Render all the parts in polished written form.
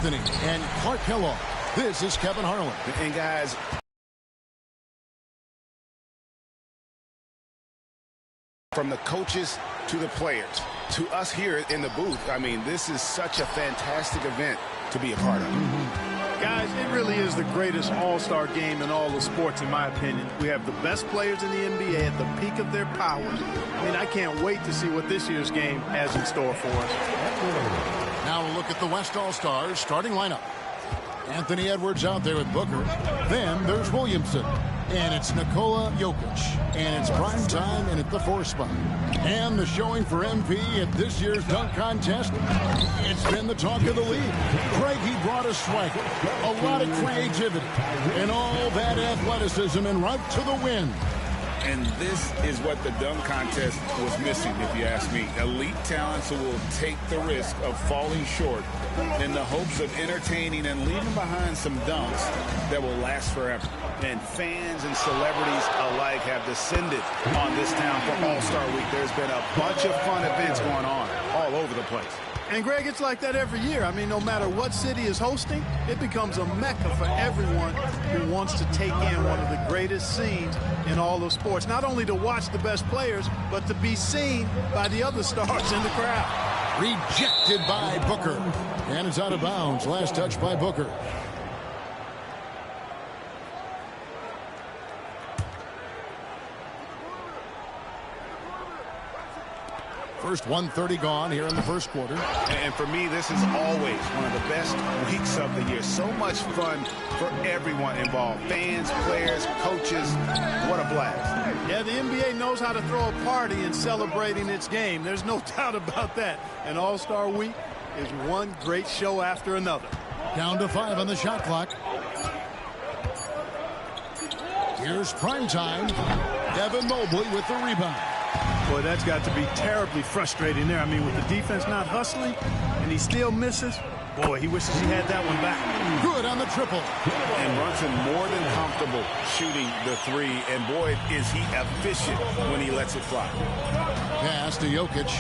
And Clark Kellogg. This is Kevin Harlan. And guys, from the coaches to the players to us here in the booth, I mean, this is such a fantastic event to be a part of. Guys, it really is the greatest all-star game in all the sports, in my opinion. We have the best players in the NBA at the peak of their powers. I mean, I can't wait to see what this year's game has in store for us. Now a look at the West All-Stars starting lineup. Anthony Edwards out there with Booker. Then there's Williamson. And it's Nikola Jokic. And it's prime time and at the 4 spot. And the showing for MP at this year's dunk contest. It's been the talk of the league. Craig, he brought a swagger, a lot of creativity, and all that athleticism and right to the win. And this is what the dunk contest was missing, if you ask me. Elite talents who will take the risk of falling short in the hopes of entertaining and leaving behind some dunks that will last forever. And fans and celebrities alike have descended on this town for All-Star Week. There's been a bunch of fun events going on all over the place. And, Greg, it's like that every year. I mean, no matter what city is hosting, it becomes a mecca for everyone who wants to take in one of the greatest scenes in all of sports. Not only to watch the best players, but to be seen by the other stars in the crowd. Rejected by Booker. And it's out of bounds. Last touch by Booker. First 1:30 gone here in the first quarter. And for me, this is always one of the best weeks of the year. So much fun for everyone involved. Fans, players, coaches. What a blast. Yeah, the NBA knows how to throw a party in celebrating its game. There's no doubt about that. And All-Star Week is one great show after another. Down to 5 on the shot clock. Here's primetime. Devin Mobley with the rebound. Boy, that's got to be terribly frustrating there. I mean, with the defense not hustling and he still misses, boy, he wishes he had that one back. Good on the triple. And Brunson more than comfortable shooting the 3. And, boy, is he efficient when he lets it fly. Pass to Jokic.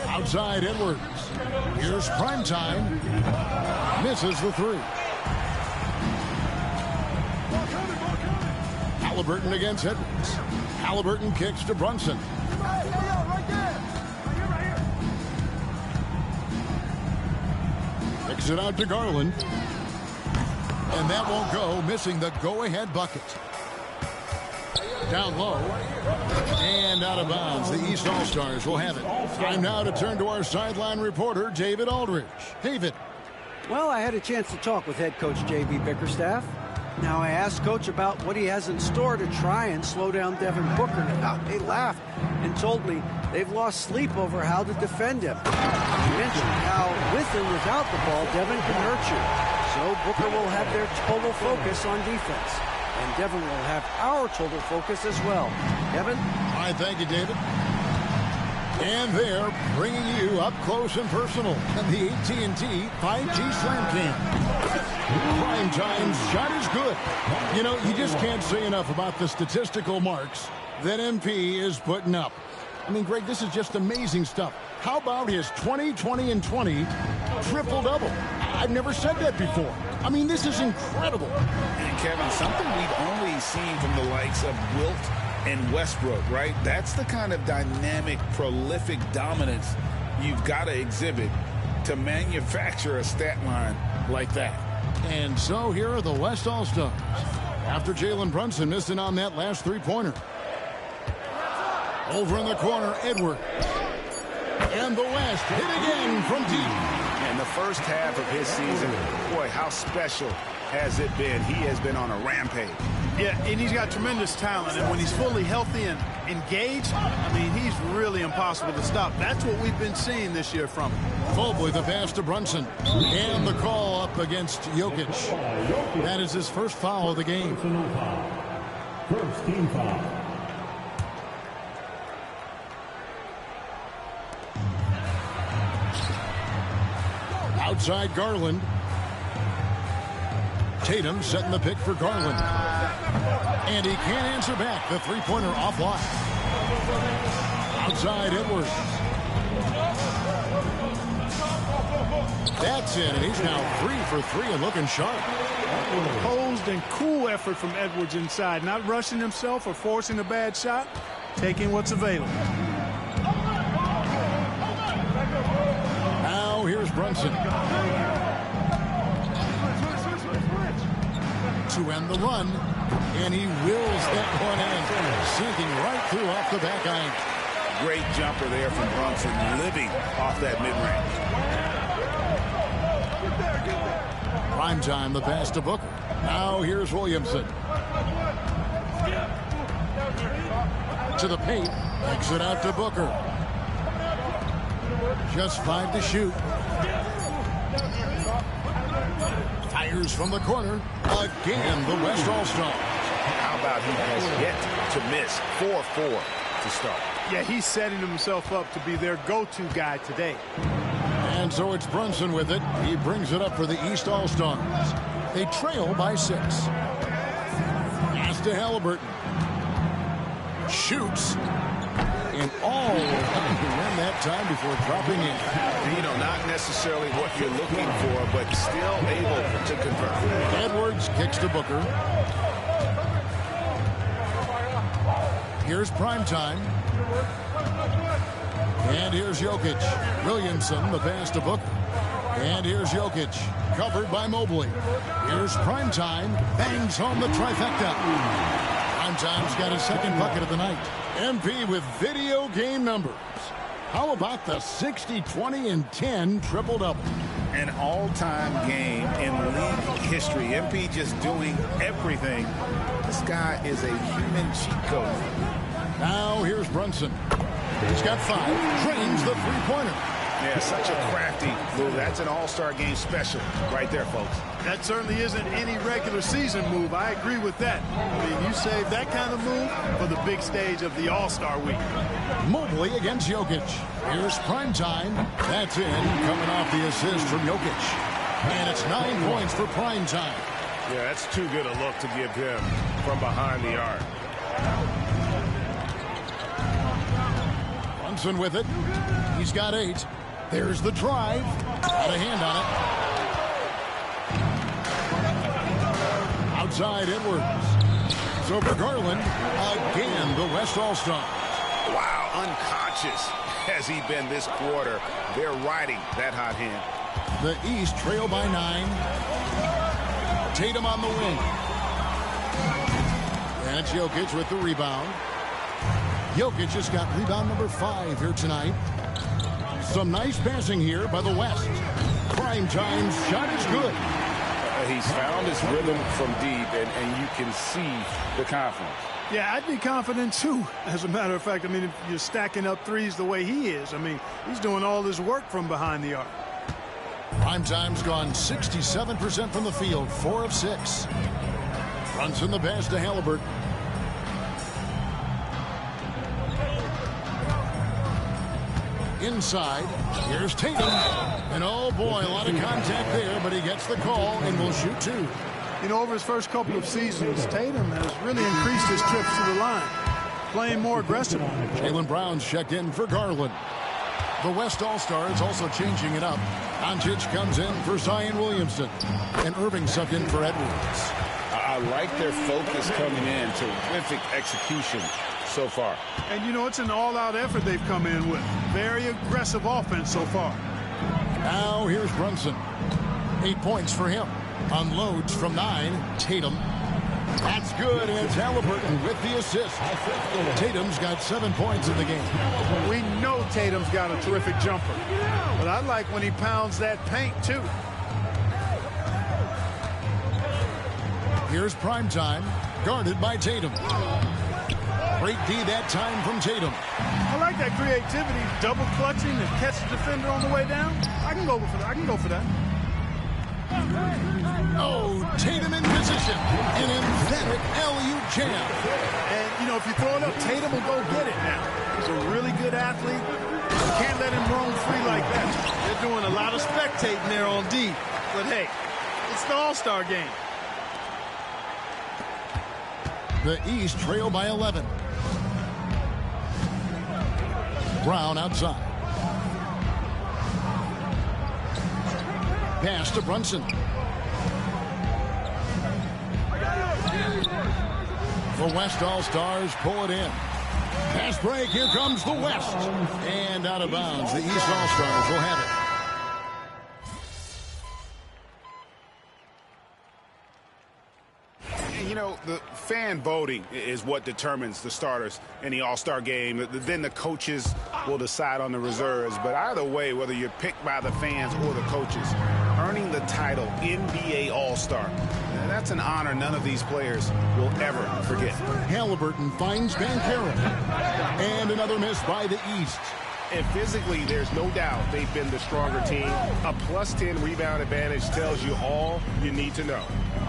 Outside Edwards. Here's primetime. Misses the 3. Halliburton against Edwards. Halliburton kicks to Brunson. Kicks it out to Garland. And that won't go, missing the go-ahead bucket. Down low. And out of bounds. The East All-Stars will have it. Time now to turn to our sideline reporter, David Aldridge. David. Well, I had a chance to talk with head coach J.B. Bickerstaff. Now, I asked Coach about what he has in store to try and slow down Devin Booker. Now, they laughed and told me they've lost sleep over how to defend him. He mentioned how, with and without the ball, Devin can hurt you. So Booker will have their total focus on defense. And Devin will have our total focus as well. Kevin? All right, thank you, David. And they're bringing you up close and personal in the AT&T 5G Slam Cam. Prime time's shot is good. You know, you just can't say enough about the statistical marks that MP is putting up. I mean, Greg, this is just amazing stuff. How about his 20, 20, and 20 triple-double? I've never said that before. I mean, this is incredible. And, Kevin, something we've only seen from the likes of Wilt and Westbrook, right? That's the kind of dynamic, prolific dominance you've got to exhibit to manufacture a stat line like that. And so here are the West All-Stars. After Jalen Brunson missing on that last three-pointer. Over in the corner, Edwards. And the West hit again from deep. And the first half of his season, boy, how special has it been? He has been on a rampage. Yeah, and he's got tremendous talent. And when he's fully healthy and engaged, I mean, he's really impossible to stop. That's what we've been seeing this year from him. Mobley, the pass to Brunson. And the call up against Jokic. That is his first foul of the game. First team foul. Outside Garland. Tatum setting the pick for Garland. And he can't answer back. The three-pointer offline. Outside Edwards. That's in, and he's now 3 for 3 and looking sharp. Composed and cool effort from Edwards inside, not rushing himself or forcing a bad shot, taking what's available. Now here's Brunson to end the run, and he wills that one in, sinking right through off the back iron. Great jumper there from Brunson, living off that mid-range. Prime time, the pass to Booker. Now here's Williamson. To the paint. Kicks it out to Booker. Just 5 to shoot. Fires from the corner. Again, the West All-Stars. How about he has yet to miss 4-4 to start? Yeah, he's setting himself up to be their go-to guy today. And so it's Brunson with it. He brings it up for the East All-Stars. They trail by 6. Pass to Halliburton. Shoots. And all ran that time before dropping in. You know, not necessarily what you're looking for, but still able to convert. Edwards kicks to Booker. Here's prime time. And here's Jokic. Williamson, the pass to Booker. And here's Jokic, covered by Mobley. Here's prime time. Bangs home the trifecta. Prime time's got his second bucket of the night. MP with video game numbers. How about the 60, 20, and 10 triple-double? An all-time game in league history. MP just doing everything. This guy is a human cheat code. Now here's Brunson. He's got 5. Drains the three-pointer. Yeah, such a crafty move. That's an all-star game special right there, folks. That certainly isn't any regular season move. I agree with that. I mean, you save that kind of move for the big stage of the All-Star week. Mobley against Jokic. Here's prime time. That's in, coming off the assist from Jokic. And it's 9 points for prime time. Yeah, that's too good a look to give him from behind the arc. Brunson with it. He's got 8. There's the drive. Got a hand on it. Outside Edwards. So for Garland, again, the West All-Star. Wow, unconscious has he been this quarter. They're riding that hot hand. The East trail by 9. Tatum on the wing. And it's Jokic with the rebound. Jokic just got rebound number 5 here tonight. Some nice passing here by the West. Prime time's shot is good. He's found his rhythm from deep, and you can see the confidence. Yeah, I'd be confident, too. As a matter of fact, I mean, if you're stacking up threes the way he is, I mean, he's doing all his work from behind the arc. Prime time's gone 67% from the field, 4 of 6. Brunson the pass to Halliburton. Inside, here's Tatum. And oh boy, a lot of contact there, but he gets the call and will shoot 2. You know, over his first couple of seasons, Tatum has really increased his trips to the line, playing more aggressively. Jaylen Brown's checked in for Garland. The West All-Stars also changing it up. Doncic comes in for Zion Williamson. And Irving subbed in for Edwards. I like their focus coming in. Terrific execution so far. And, you know, it's an all-out effort they've come in with. Very aggressive offense so far. Now here's Brunson. 8 points for him. Unloads from 9. Tatum. That's good, and it's Halliburton with the assist. Tatum's got 7 points in the game. We know Tatum's got a terrific jumper. But I like when he pounds that paint, too. Here's prime time, guarded by Tatum. Great D that time from Tatum. I like that creativity, double clutching and catch the defender on the way down. I can go for that. Oh, Tatum in position. An emphatic LU jam. And, you know, if you throw it up, Tatum will go get it now. He's a really good athlete. You can't let him roam free like that. They're doing a lot of spectating there on D. But, hey, it's the All-Star game. The East trail by 11. Brown outside. Pass to Brunson. The West All-Stars pull it in. Pass break. Here comes the West. And out of bounds. The East All-Stars will have it. You know, the fan voting is what determines the starters in the All-Star game. Then the coaches will decide on the reserves. But either way, whether you're picked by the fans or the coaches, earning the title NBA All-Star, that's an honor none of these players will ever forget. Halliburton finds Banchero. And another miss by the East. And physically, there's no doubt they've been the stronger team. A +10 rebound advantage tells you all you need to know.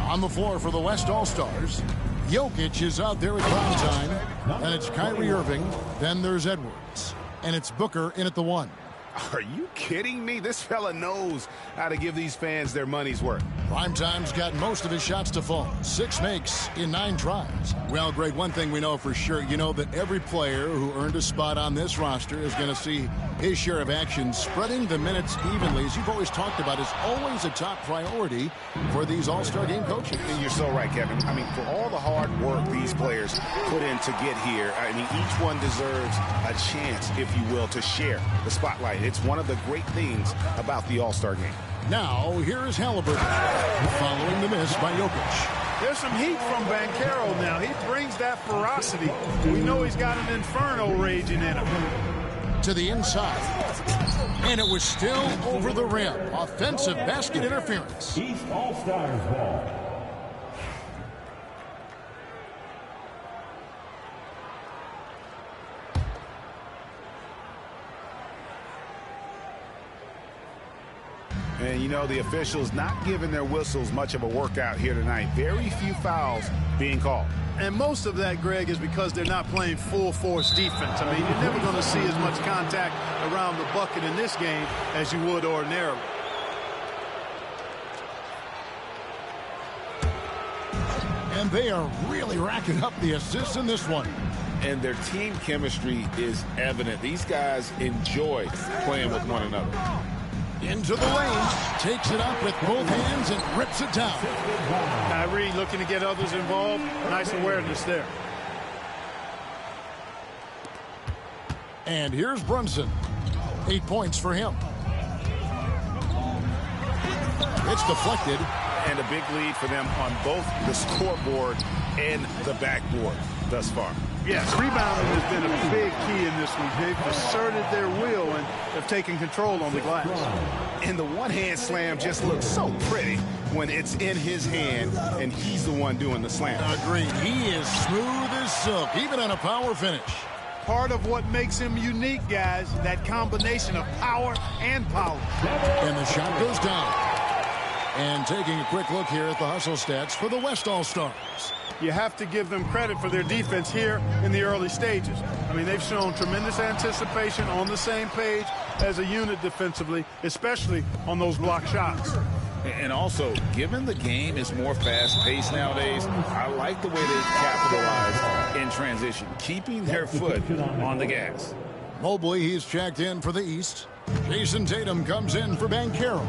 On the floor for the West All-Stars, Jokic is out there at prime time. And it's Kyrie Irving. Then there's Edwards. And it's Booker in at the 1. Are you kidding me? This fella knows how to give these fans their money's worth. Primetime's got most of his shots to fall. 6 makes in 9 tries. Well, Greg, one thing we know for sure, you know that every player who earned a spot on this roster is going to see his share of action. Spreading the minutes evenly, as you've always talked about, is always a top priority for these All-Star game coaches. And you're so right, Kevin. I mean, for all the hard work these players put in to get here, I mean, each one deserves a chance, if you will, to share the spotlight. It's one of the great things about the All-Star game. Now, here is Halliburton, following the miss by Jokic. There's some heat from Banchero now. He brings that ferocity. We know he's got an inferno raging in him. To the inside. And it was still over the rim. Offensive basket interference. East All-Stars ball. And, you know, the officials not giving their whistles much of a workout here tonight. Very few fouls being called. And most of that, Greg, is because they're not playing full-force defense. I mean, you're never going to see as much contact around the bucket in this game as you would ordinarily. And they are really racking up the assists in this one. And their team chemistry is evident. These guys enjoy playing with one another. Into the lane, takes it up with both hands and rips it down. Kyrie looking to get others involved. Nice awareness there. And here's Brunson. 8 points for him. It's deflected. And a big lead for them on both the scoreboard and the backboard thus far. Yes, rebounding has been a big key in this one. They've asserted their will and have taken control on the glass. And the one-hand slam just looks so pretty when it's in his hand and he's the one doing the slam. Agreed. He is smooth as silk, even on a power finish. Part of what makes him unique, guys, that combination of power and power. And the shot goes down. And taking a quick look here at the hustle stats for the West All-Stars. You have to give them credit for their defense here in the early stages. I mean, they've shown tremendous anticipation, on the same page as a unit defensively, especially on those block shots. And also, given the game is more fast-paced nowadays, I like the way they capitalize in transition, keeping their foot on the gas. Mobley, he's checked in for the East. Jason Tatum comes in for Banchero.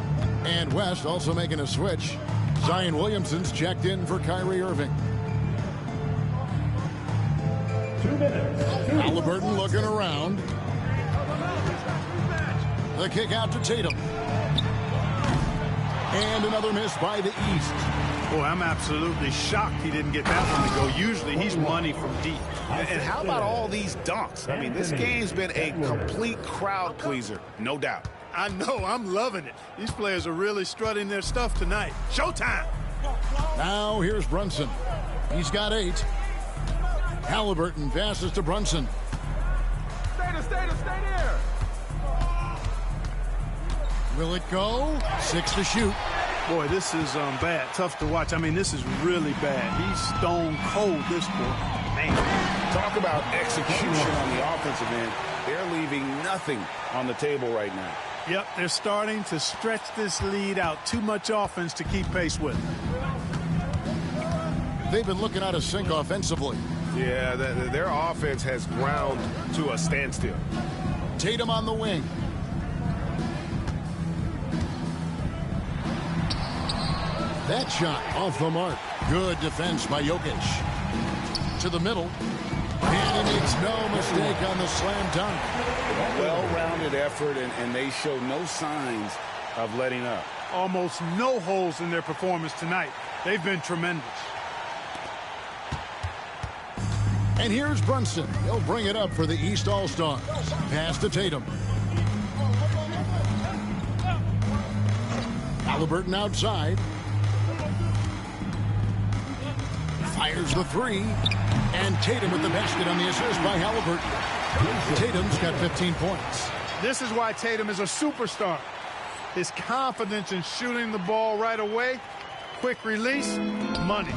And West also making a switch. Zion Williamson's checked in for Kyrie Irving. 2 minutes. Halliburton looking around. The kick out to Tatum. And another miss by the East. Boy, I'm absolutely shocked he didn't get that one to go. Usually he's money from deep. And how about all these dunks? I mean, this game's been a complete crowd pleaser, no doubt. I know, I'm loving it. These players are really strutting their stuff tonight. Showtime! Now here's Brunson. He's got 8. Halliburton passes to Brunson. Stay there! Will it go? 6 to shoot. Boy, this is bad. Tough to watch. I mean, this is really bad. He's stone cold, this boy. Man. Talk about execution on the offensive end. They're leaving nothing on the table right now. Yep, they're starting to stretch this lead out. Too much offense to keep pace with. They've been looking out of sync offensively. Yeah, their offense has ground to a standstill. Tatum on the wing. That shot off the mark. Good defense by Jokic. To the middle. And he makes no mistake on the slam dunk. Well-rounded effort, and they show no signs of letting up. Almost no holes in their performance tonight. They've been tremendous. And here's Brunson. He'll bring it up for the East All-Stars. Pass to Tatum. Halliburton outside. Fires the three. And Tatum with the basket on the assist by Halliburton. Tatum's got 15 points. This is why Tatum is a superstar. His confidence in shooting the ball right away, quick release, money.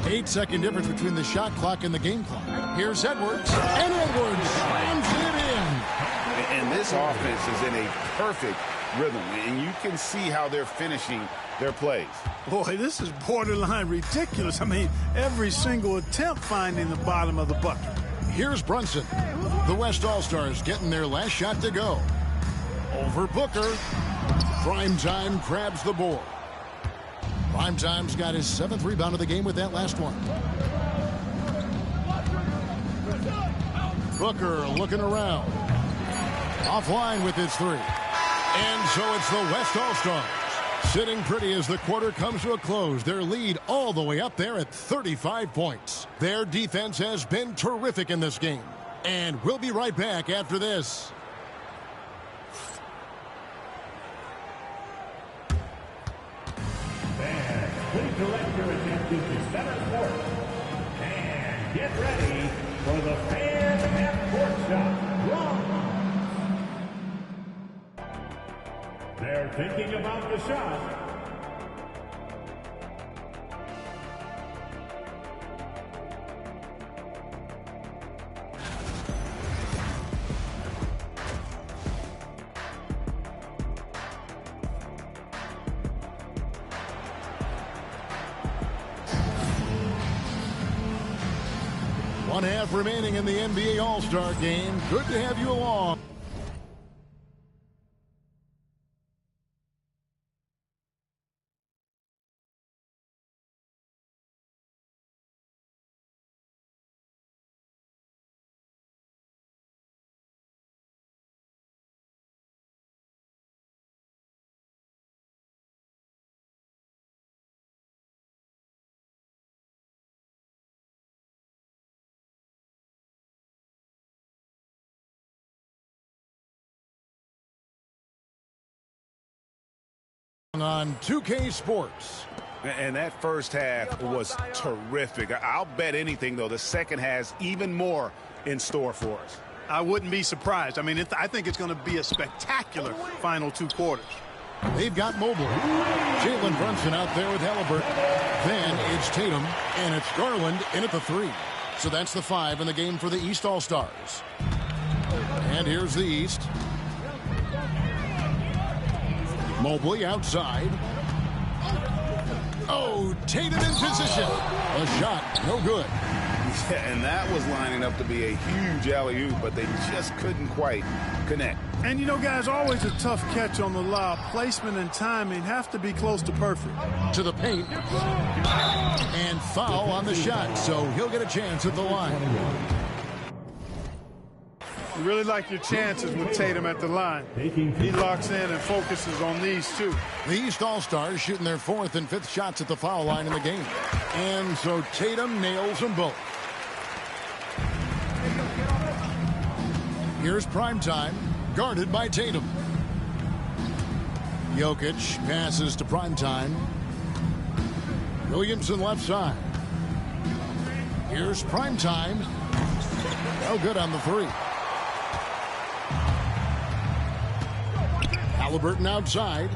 8-second difference between the shot clock and the game clock. Here's Edwards, and Edwards slams it in. And this offense is in a perfect rhythm, and you can see how they're finishing their plays. Boy, this is borderline ridiculous. I mean, every single attempt finding the bottom of the bucket. Here's Brunson. The West All-Stars getting their last shot to go. Over Booker. Primetime grabs the board. Primetime's got his 7th rebound of the game with that last one. Booker looking around. Offline with his three. And so it's the West All-Stars sitting pretty as the quarter comes to a close. Their lead all the way up there at 35 points. Their defense has been terrific in this game. And we'll be right back after this. Please direct your attention to center court. And get ready for the fan half-court shot. They're thinking about the shot. One half remaining in the NBA All-Star game. Good to have you along. On 2K Sports. And that first half was terrific. I'll bet anything, though, the second has even more in store for us. I wouldn't be surprised. I mean, I think it's going to be a spectacular final 2 quarters. They've got mobile. Jalen Brunson out there with Halliburton. Then it's Tatum, and it's Garland in at the 3. So that's the 5 in the game for the East All-Stars. And here's the East. Mobley outside. Oh, Tatum in position. A shot, no good. Yeah, and that was lining up to be a huge alley-oop, but they just couldn't quite connect. And, you know, guys, always a tough catch on the lob. Placement and timing have to be close to perfect. To the paint. And foul on the shot, so he'll get a chance at the line. You really like your chances with Tatum at the line. He locks in and focuses on these two. The East All-Stars shooting their 4th and 5th shots at the foul line in the game. And so Tatum nails them both. Here's Primetime, guarded by Tatum. Jokic passes to Primetime. Williamson left side. Here's Primetime. No good on the 3. Halliburton outside.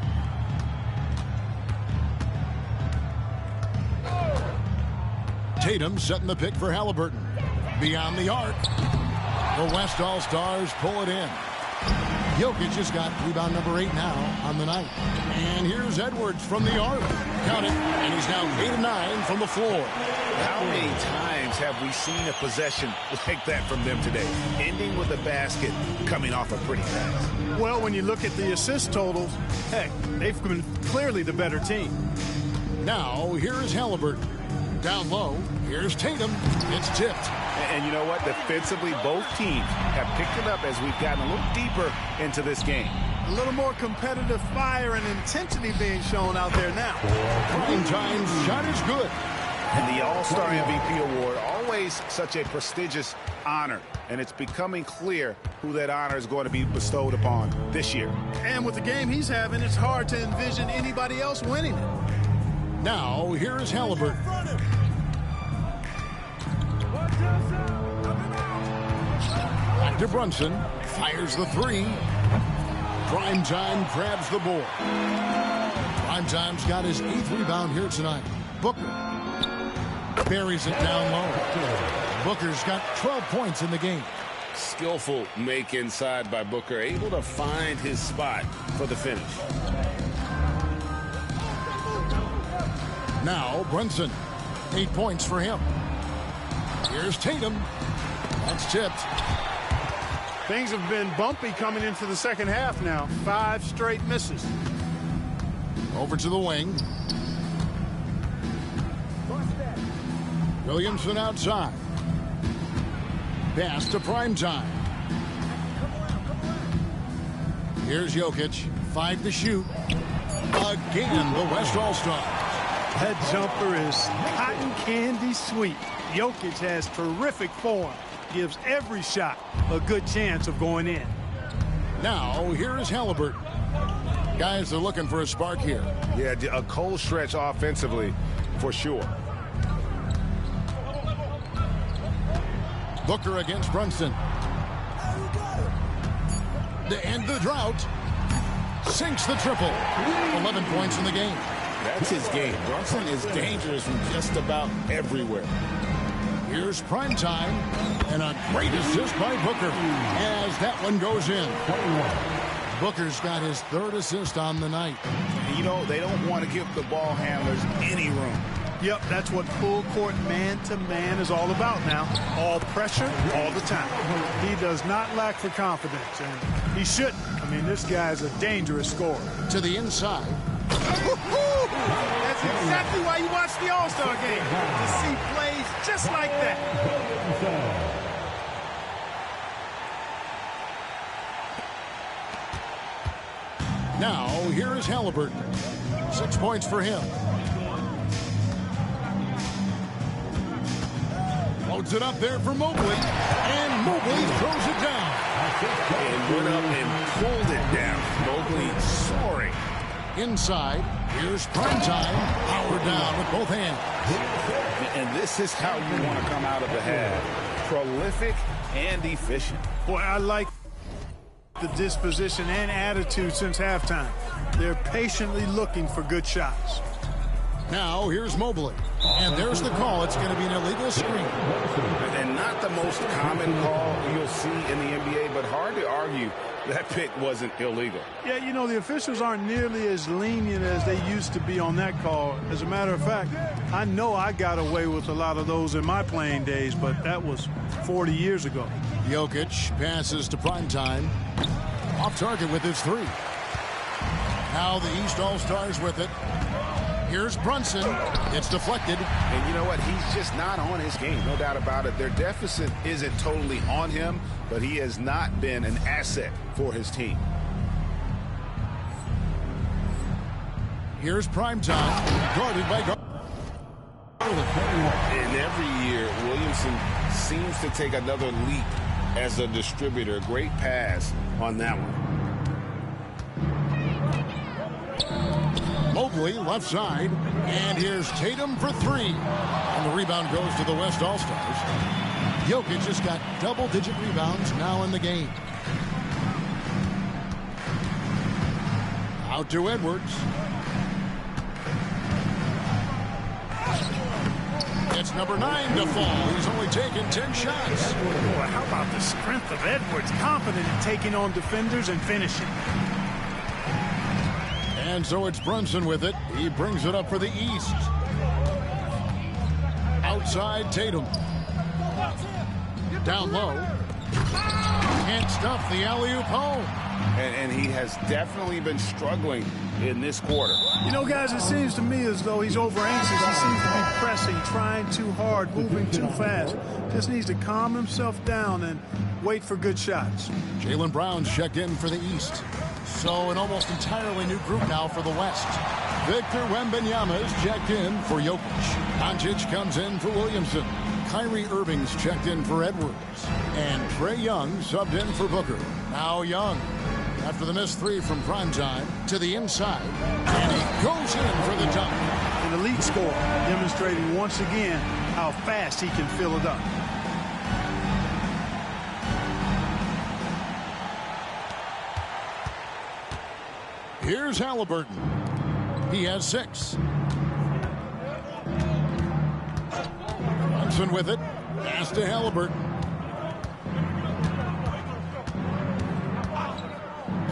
Tatum setting the pick for Halliburton. Beyond the arc. The West All-Stars pull it in. Jokic has got rebound number 8 now on the night. And here's Edwards from the arc. Count it. And he's now 8 of 9 from the floor. How many times have we seen a possession like that from them today? Ending with a basket, coming off a pretty pass. Well, when you look at the assist totals, heck, they've been clearly the better team. Now, here is Halliburton. Down low, here's Tatum. It's tipped. And you know what? Defensively, both teams have picked it up as we've gotten a little deeper into this game. A little more competitive fire and intensity being shown out there now. Prime Time's shot is good. And the All-Star MVP award, always such a prestigious honor. And it's becoming clear who that honor is going to be bestowed upon this year. And with the game he's having, it's hard to envision anybody else winning it. Now, here is Halliburton. Back to Brunson. Fires the three. Primetime grabs the board. Primetime's got his 8th rebound here tonight. Booker buries it down low. Booker's got 12 points in the game. Skillful make inside by Booker, able to find his spot for the finish. Now Brunson, 8 points for him. Here's Tatum. That's tipped. Things have been bumpy coming into the second half now. 5 straight misses. Over to the wing. Williamson outside. Pass to Primetime. Here's Jokic. 5 to shoot. Again, the West All-Stars. That jumper is cotton candy sweet. Jokic has terrific form. Gives every shot a good chance of going in. Now, here is Halliburton. Guys are looking for a spark here. Yeah, a cold stretch offensively, for sure. Booker against Brunson. To end the drought. Sinks the triple. 11 points in the game. That's his game. Brunson is dangerous from just about everywhere. Here's Primetime, and a great assist by Booker as that one goes in. Booker's got his 3rd assist on the night. You know, they don't want to give the ball handlers any room. Yep, that's what full court man-to-man is all about now. All pressure, all the time. He does not lack for confidence, and he shouldn't. I mean, this guy's a dangerous scorer. To the inside. That's exactly why you watch the All-Star game, to see plays just like that. Now, here is Halliburton. 6 points for him. Loads it up there for Mobley, and Mobley throws it down. And went up and pulled it down. Mobley soaring. Inside, here's Primetime. Howard down with both hands. And this is how you want to come out of the half. Prolific and efficient. Boy, I like the disposition and attitude since halftime. They're patiently looking for good shots. Now, here's Mobley. And there's the call. It's going to be an illegal screen. And not the most common call you'll see in the NBA, but hard to argue that pick wasn't illegal. Yeah, you know, the officials aren't nearly as lenient as they used to be on that call. As a matter of fact, I know I got away with a lot of those in my playing days, but that was 40 years ago. Jokic passes to Primetime. Off target with his 3. Now the East All-Stars with it. Here's Brunson. It's deflected. And you know what? He's just not on his game. No doubt about it. Their deficit isn't totally on him, but he has not been an asset for his team. Here's Primetime. Guarded by And every year, Williamson seems to take another leap as a distributor. Great pass on that one. Mobley left side, and here's Tatum for 3. And the rebound goes to the West All-Stars. Jokic just got double-digit rebounds now in the game. Out to Edwards. It's number 9 to fall. He's only taken 10 shots. Boy, how about the strength of Edwards? Confident in taking on defenders and finishing. And so it's Brunson with it. He brings it up for the East. Outside Tatum. Down low. Can't stuff the alley-oop home. and he has definitely been struggling in this quarter. You know, guys, it seems to me as though he's over anxious. He seems to be pressing, trying too hard, moving too fast. Just needs to calm himself down and wait for good shots. Jaylen Brown's checked in for the East. So an almost entirely new group now for the West. Victor Wembanyama is checked in for Jokic. Doncic comes in for Williamson. Kyrie Irving's checked in for Edwards. And Trae Young subbed in for Booker. Now Young, after the missed three from primetime, to the inside. And he goes in for the dunk. An elite scorer, demonstrating once again how fast he can fill it up. Here's Halliburton. He has 6. Brunson with it. Pass to Halliburton.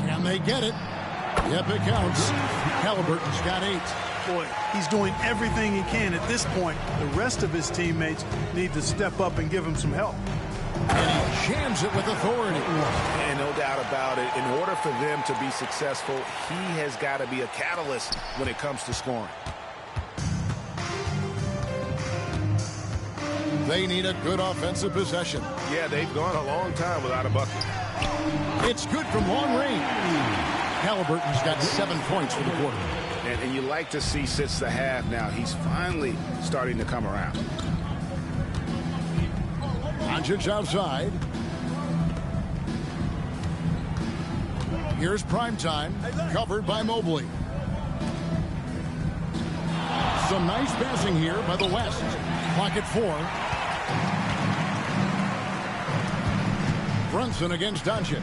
Can they get it? Yep, it counts. Halliburton's got 8. Boy, he's doing everything he can at this point. The rest of his teammates need to step up and give him some help. And he jams it with authority. And no doubt about it, in order for them to be successful, he has got to be a catalyst when it comes to scoring. They need a good offensive possession. Yeah, they've gone a long time without a bucket. It's good from long range. Halliburton's got 7 points for the quarter. And you like to see since the half now, he's finally starting to come around. Doncic outside. Here's primetime, covered by Mobley. Some nice passing here by the West. Clock at 4. Brunson against Doncic.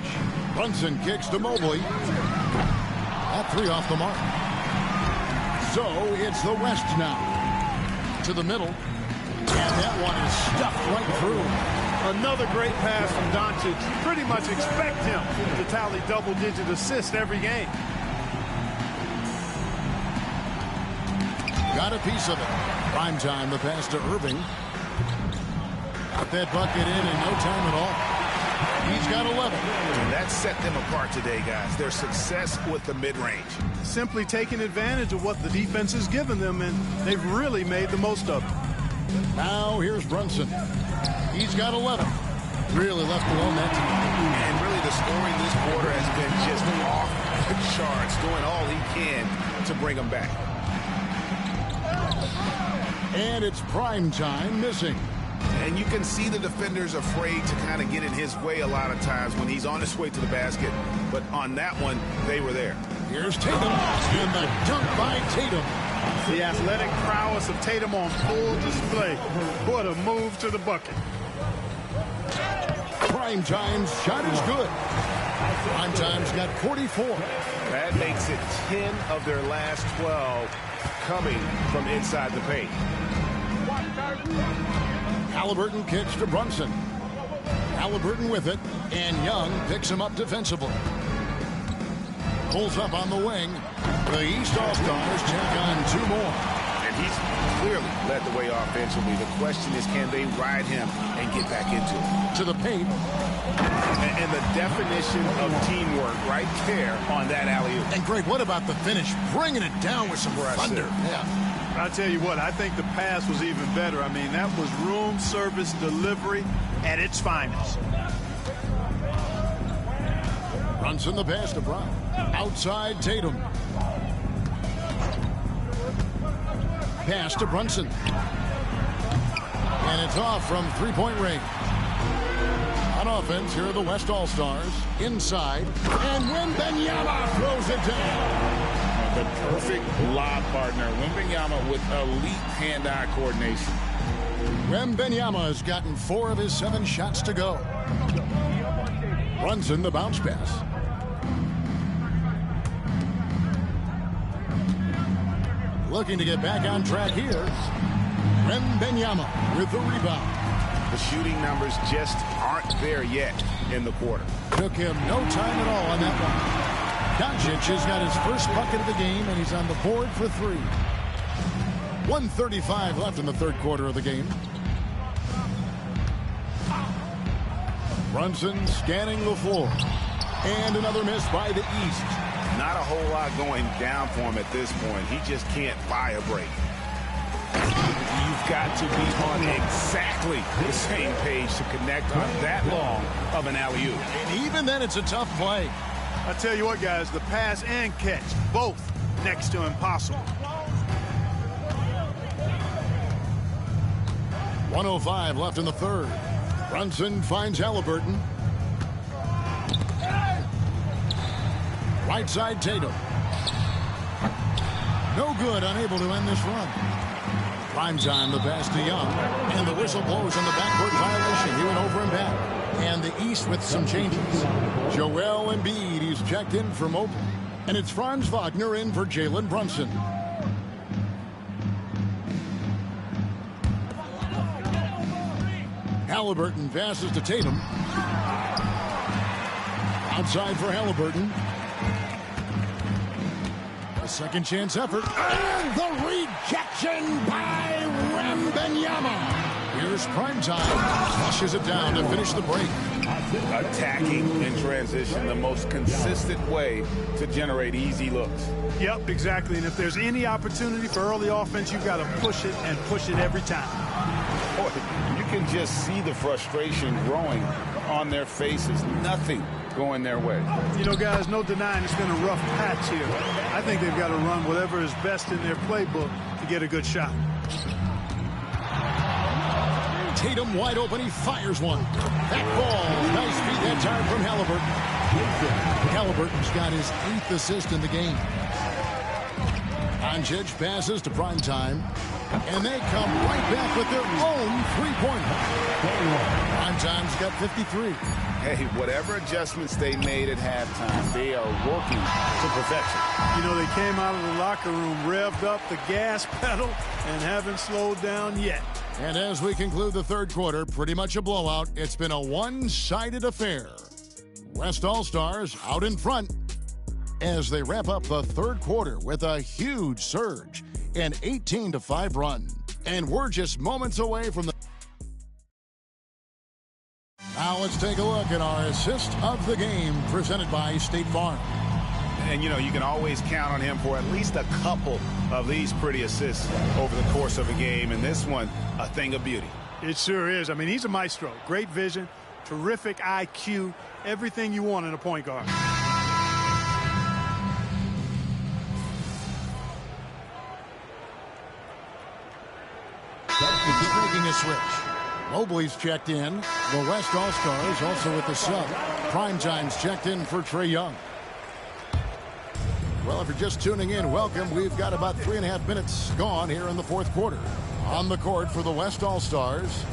Brunson kicks to Mobley. That 3 off the mark. So it's the West now. To the middle. And that one is stuffed right through. Another great pass from Doncic. You pretty much expect him to tally double-digit assists every game. Got a piece of it. Prime time, the pass to Irving. Got that bucket in no time at all. He's got 11. And that set them apart today, guys. Their success with the mid-range. Simply taking advantage of what the defense has given them, and they've really made the most of it. Now here's Brunson. He's got 11. Really left alone that time. And really the scoring this quarter has been just off the charts, doing all he can to bring them back. And it's prime time missing. And you can see the defenders afraid to kind of get in his way a lot of times when he's on his way to the basket. But on that one, they were there. Here's Tatum. And the dunk by Tatum. The athletic prowess of Tatum on full display. What a move to the bucket. Prime time's shot is good. Prime time's got 44. That makes it 10 of their last 12 coming from inside the paint. Halliburton kicks to Brunson. Halliburton with it, and Young picks him up defensively. Pulls up on the wing. The East All-Stars take on 2 more. And he's clearly led the way offensively. The question is, can they ride him and get back into it? To the paint. And the definition of teamwork right there on that alley-oop. And Greg, what about the finish? Bringing it down with some thunder. Yeah. I tell you what, I think the pass was even better. I mean, that was room service delivery at its finest. Brunson the pass to Brown. Outside Tatum. Pass to Brunson. And it's off from 3-point range. On offense, here are the West All-Stars. Inside. And Wembanyama throws it down. The perfect lob partner. Wembanyama with elite hand-eye coordination. Wembanyama has gotten 4 of his 7 shots to go. Brunson the bounce pass. Looking to get back on track here. Wembanyama with the rebound. The shooting numbers just aren't there yet in the quarter. Took him no time at all on that one. Doncic has got his first bucket of the game, and he's on the board for 3. 1:35 left in the third quarter of the game. Brunson scanning the floor. And another miss by the East. Not a whole lot going down for him at this point. He just can't buy a break. You've got to be on exactly the same page to connect on that long of an alley-oop. And even then, it's a tough play. I tell you what, guys, the pass and catch, both next to impossible. 1:05 left in the third. Brunson finds Halliburton. Right side, Tatum. No good, unable to end this run. Prime time, the pass to Young. And the whistle blows on the backcourt violation. He went over and back. And the East with some changes. Joel Embiid, he's checked in for Mobley. And it's Franz Wagner in for Jalen Brunson. Halliburton passes to Tatum. Outside for Halliburton. A second chance effort. And the rejection by Wembanyama. Here's Primetime. Flushes it down to finish the break. Attacking in transition, the most consistent way to generate easy looks. Yep, exactly. And if there's any opportunity for early offense, you've got to push it and push it every time. Boy, you can just see the frustration growing on their faces. Nothing going their way. You know, guys, no denying it's been a rough patch here. I think they've got to run whatever is best in their playbook to get a good shot. Tatum wide open. He fires one. That ball. Nice feed that time from Halliburton. Halliburton's got his 8th assist in the game. Doncic passes to Primetime. And they come right back with their own three-pointer. Primetime's got 53. Hey, whatever adjustments they made at halftime, they are working to perfection. You know, they came out of the locker room, revved up the gas pedal, and haven't slowed down yet. And as we conclude the third quarter, pretty much a blowout. It's been a one-sided affair. West All-Stars out in front as they wrap up the third quarter with a huge surge, an 18-5 run. And we're just moments away from the... Now let's take a look at our assist of the game presented by State Farm. And, you know, you can always count on him for at least a couple of these pretty assists over the course of a game. And this one, a thing of beauty. It sure is. I mean, he's a maestro. Great vision, terrific IQ, everything you want in a point guard. He's making a switch. Mobley's checked in. The West All-Stars also with the sub. Primetime's checked in for Trae Young. Well, if you're just tuning in, welcome. We've got about 3.5 minutes gone here in the fourth quarter. On the court for the West All-Stars,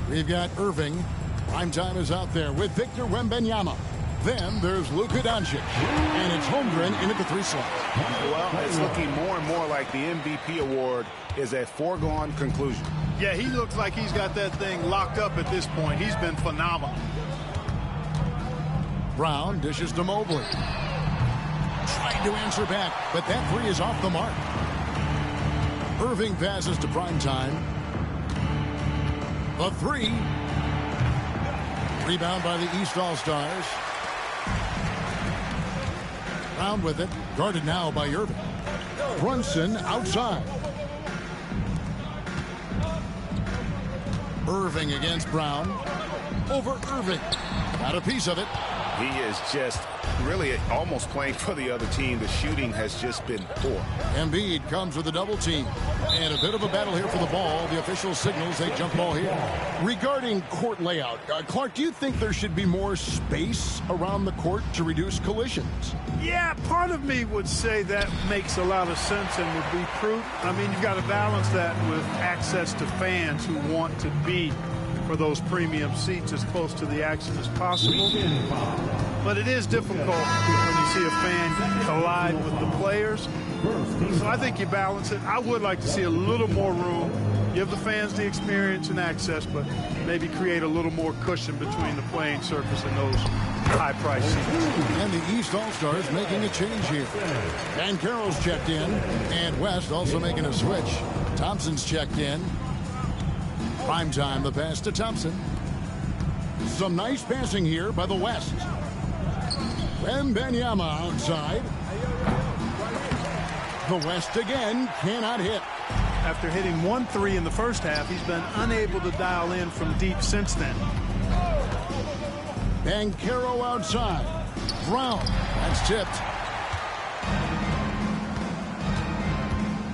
we've got Irving. Primetime is out there with Victor Wembanyama. Then there's Luka Doncic. And it's Holmgren in at the 3 slot. Well, it's looking more and more like the MVP award is a foregone conclusion. Yeah, he looks like he's got that thing locked up at this point. He's been phenomenal. Brown dishes to Mobley. Trying to answer back, but that 3 is off the mark. Irving passes to Primetime. The 3. Rebound by the East All-Stars. Brown with it. Guarded now by Irving. Brunson outside. Irving against Brown. Over Irving. Got a piece of it. He is just really almost playing for the other team. The shooting has just been poor. Embiid comes with a double team. And a bit of a battle here for the ball. The official signals a jump ball here. Regarding court layout, Clark, do you think there should be more space around the court to reduce collisions? Yeah, part of me would say that makes a lot of sense and would be prudent. I mean, you've got to balance that with access to fans who want to be for those premium seats as close to the action as possible. But it is difficult when you see a fan collide with the players. So I think you balance it. I would like to see a little more room. Give the fans the experience and access, but maybe create a little more cushion between the playing surface and those high-priced seats. And the East All-Stars making a change here. Van Carroll's checked in, and West also making a switch. Thompson's checked in. Primetime, the pass to Thompson. Some nice passing here by the West. Wembanyama outside. The West again cannot hit. After hitting 1 3 in the first half, he's been unable to dial in from deep since then. Banchero outside. Brown. That's tipped.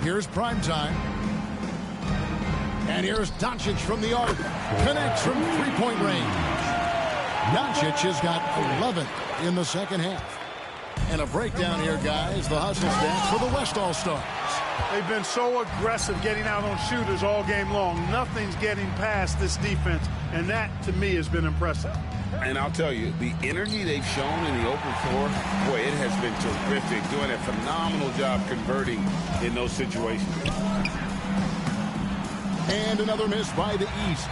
Here's Primetime. And here's Doncic from the arc. Connects from three-point range. Doncic has got 11 in the second half. And a breakdown here, guys. The hustle stats for the West All-Stars. They've been so aggressive getting out on shooters all game long. Nothing's getting past this defense, and that, to me, has been impressive. And I'll tell you, the energy they've shown in the open floor, boy, it has been terrific, doing a phenomenal job converting in those situations. And another miss by the East.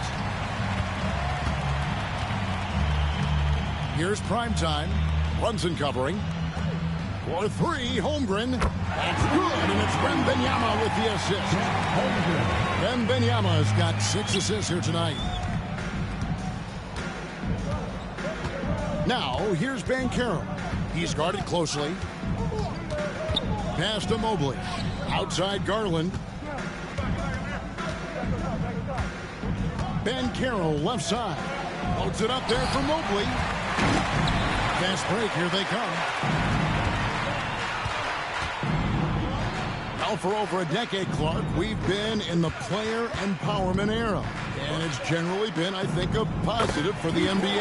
Here's Primetime. Brunson covering. For 3, Holmgren. That's good, and it's Wembanyama with the assist. Wembanyama's got 6 assists here tonight. Now, here's Banchero. He's guarded closely. Pass to Mobley. Outside Garland. Banchero left side. Loads it up there for Mobley. Fast break, here they come. Now for over a decade, Clark, we've been in the player empowerment era. And it's generally been, I think, a positive for the NBA.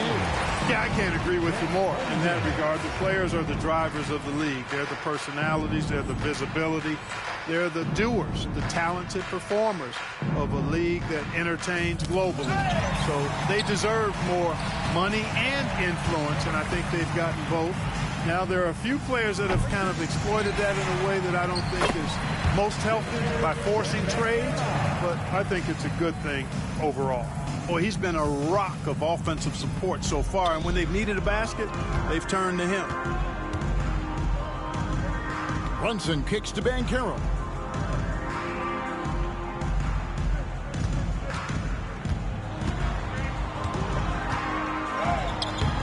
Yeah, I can't agree with you more in that regard. The players are the drivers of the league. They're the personalities. They're the visibility. They're the doers, the talented performers of a league that entertains globally. So they deserve more money and influence, and I think they've gotten both. Now, there are a few players that have kind of exploited that in a way that I don't think is most healthy by forcing trades, but I think it's a good thing overall. Boy, he's been a rock of offensive support so far, and when they've needed a basket, they've turned to him. Brunson kicks to Banchero.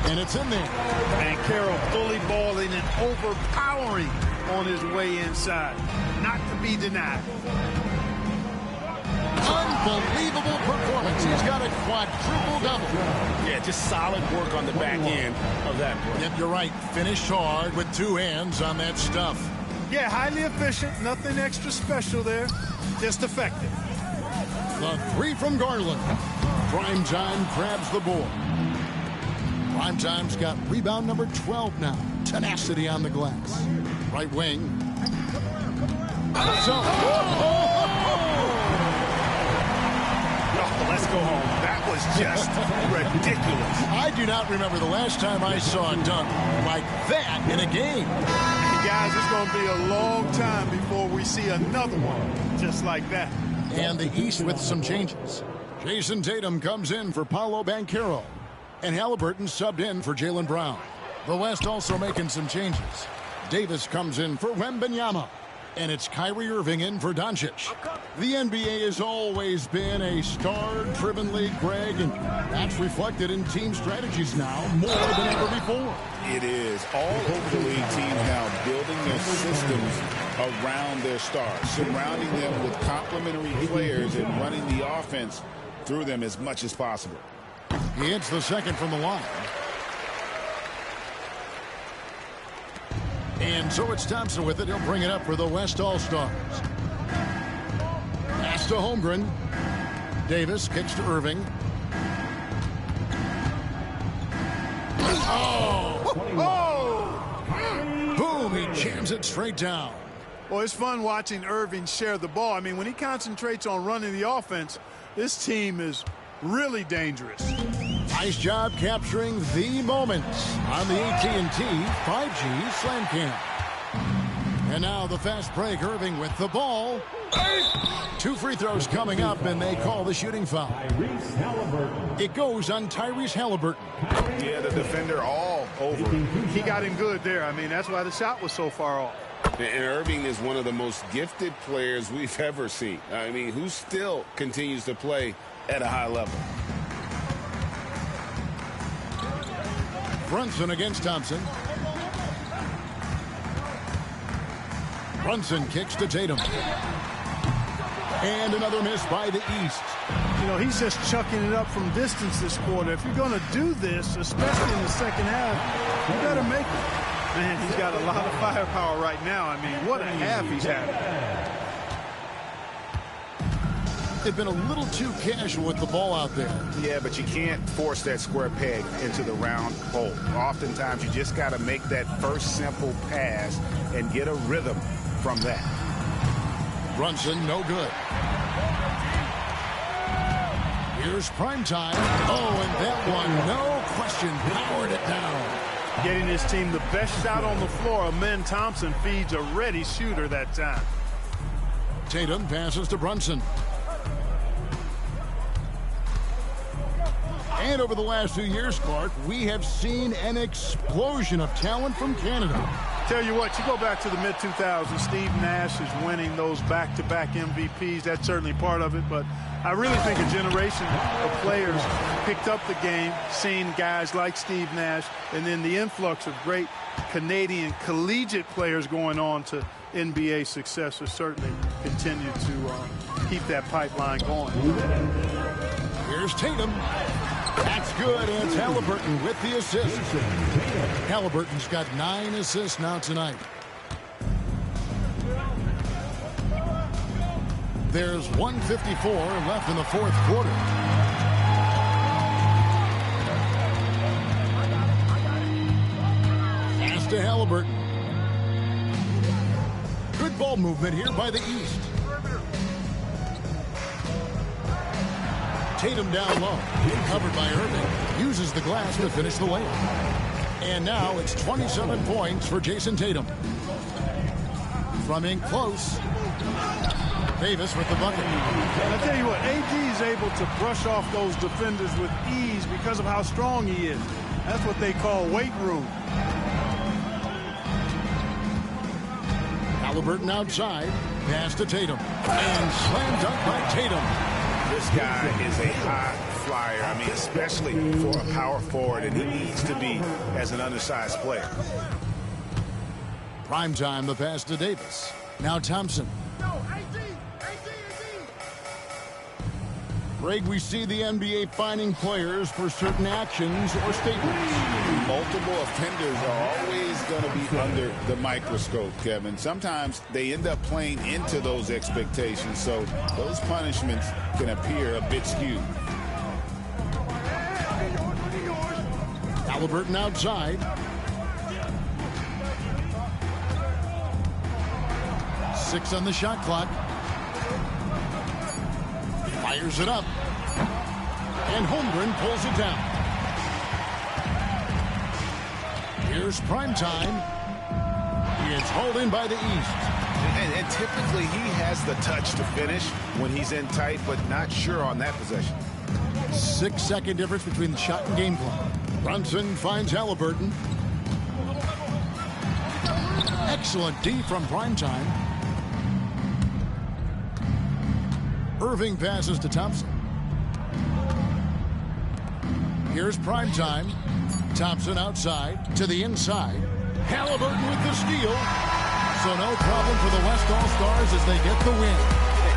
And it's in there. Banchero fully balling and overpowering on his way inside. Not to be denied. Unbelievable performance. He's got a quadruple-double. Yeah, just solid work on the back end of that play. Yep, you're right. Finished hard with 2 hands on that stuff. Yeah, highly efficient. Nothing extra special there. Just effective. The 3 from Garland. Primetime grabs the board. Primetime's got rebound number 12 now. Tenacity on the glass. Right wing. So, let's go home. That was just ridiculous. I do not remember the last time I saw a dunk like that in a game. And guys, it's going to be a long time before we see another one just like that. And the East with some changes. Jason Tatum comes in for Paolo Banchero. And Halliburton subbed in for Jaylen Brown. The West also making some changes. Davis comes in for Wembanyama. And it's Kyrie Irving in for Doncic. The NBA has always been a star-driven league, Greg, and that's reflected in team strategies now more than ever before. It is. All over the league, teams now building their systems around their stars, surrounding them with complementary players and running the offense through them as much as possible. He hits the second from the line. And so it's Thompson with it. He'll bring it up for the West All-Stars. Pass to Holmgren. Davis kicks to Irving. Oh! Boom! He jams it straight down. Well, it's fun watching Irving share the ball. I mean, when he concentrates on running the offense, this team is really dangerous. Nice job capturing the moments on the AT&T 5G Slam Cam. And now the fast break. Irving with the ball. 2 free throws coming up, and they call the shooting foul. It goes on Tyrese Halliburton. Yeah, the defender all over. He got him good there. I mean, that's why the shot was so far off. And Irving is one of the most gifted players we've ever seen. I mean, who still continues to play at a high level. Brunson against Thompson. Brunson kicks to Tatum. And another miss by the East. You know, he's just chucking it up from distance this quarter. If you're going to do this, especially in the second half, you better make it. Man, he's got a lot of firepower right now. I mean, what a half he's having. They've been a little too casual with the ball out there. Yeah, but you can't force that square peg into the round hole. Oftentimes, you just got to make that first simple pass and get a rhythm from that. Brunson, no good. Here's Primetime. Oh, and that one, no question, powered it down. Getting his team the best shot on the floor. Amen Thompson feeds a ready shooter that time. Tatum passes to Brunson. And over the last 2 years, Clark, we have seen an explosion of talent from Canada. Tell you what, you go back to the mid-2000s, Steve Nash is winning those back-to-back MVPs. That's certainly part of it, but I really think a generation of players picked up the game, seeing guys like Steve Nash, and then the influx of great Canadian collegiate players going on to NBA success has certainly continued to keep that pipeline going. Here's Tatum. That's good, and it's Halliburton with the assist. Halliburton's got 9 assists now tonight. There's 1:54 left in the fourth quarter. Pass to Halliburton. Good ball movement here by the East. Tatum down low, covered by Irving, uses the glass to finish the layup. And now it's 27 points for Jason Tatum. From in close, Davis with the bucket. I tell you what, AD is able to brush off those defenders with ease because of how strong he is. That's what they call weight room. Halliburton outside, pass to Tatum, and slam dunk by Tatum. This guy is a high flyer. I mean, especially for a power forward, and he needs to be as an undersized player. Primetime, the pass to Davis. Now Thompson. Greg, we see the NBA fining players for certain actions or statements. Multiple offenders are always going to be under the microscope, Kevin. Sometimes they end up playing into those expectations, so those punishments can appear a bit skewed. Halliburton outside. Six on the shot clock. Fires it up. And Holmgren pulls it down. Here's Primetime. It's hauled in by the East. And typically he has the touch to finish when he's in tight, but not sure on that possession. 6-second difference between the shot and game clock. Brunson finds Halliburton. Excellent D from Primetime. Irving passes to Thompson. Here's Primetime. Thompson outside to the inside. Halliburton with the steal. So no problem for the West All-Stars as they get the win.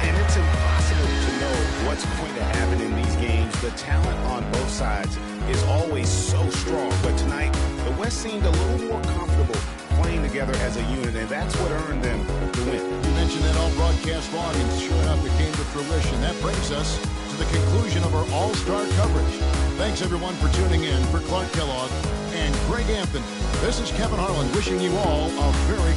And it's impossible to know what's going to happen in these games. The talent on both sides is always so strong. But tonight, the West seemed a little more comfortable playing together as a unit, and that's what earned them the win. You mentioned that all broadcast audience. Sure enough, it came to fruition. That brings us to the conclusion of our All-Star coverage. Thanks, everyone, for tuning in. For Clark Kellogg and Greg Anthony, this is Kevin Harlan wishing you all a very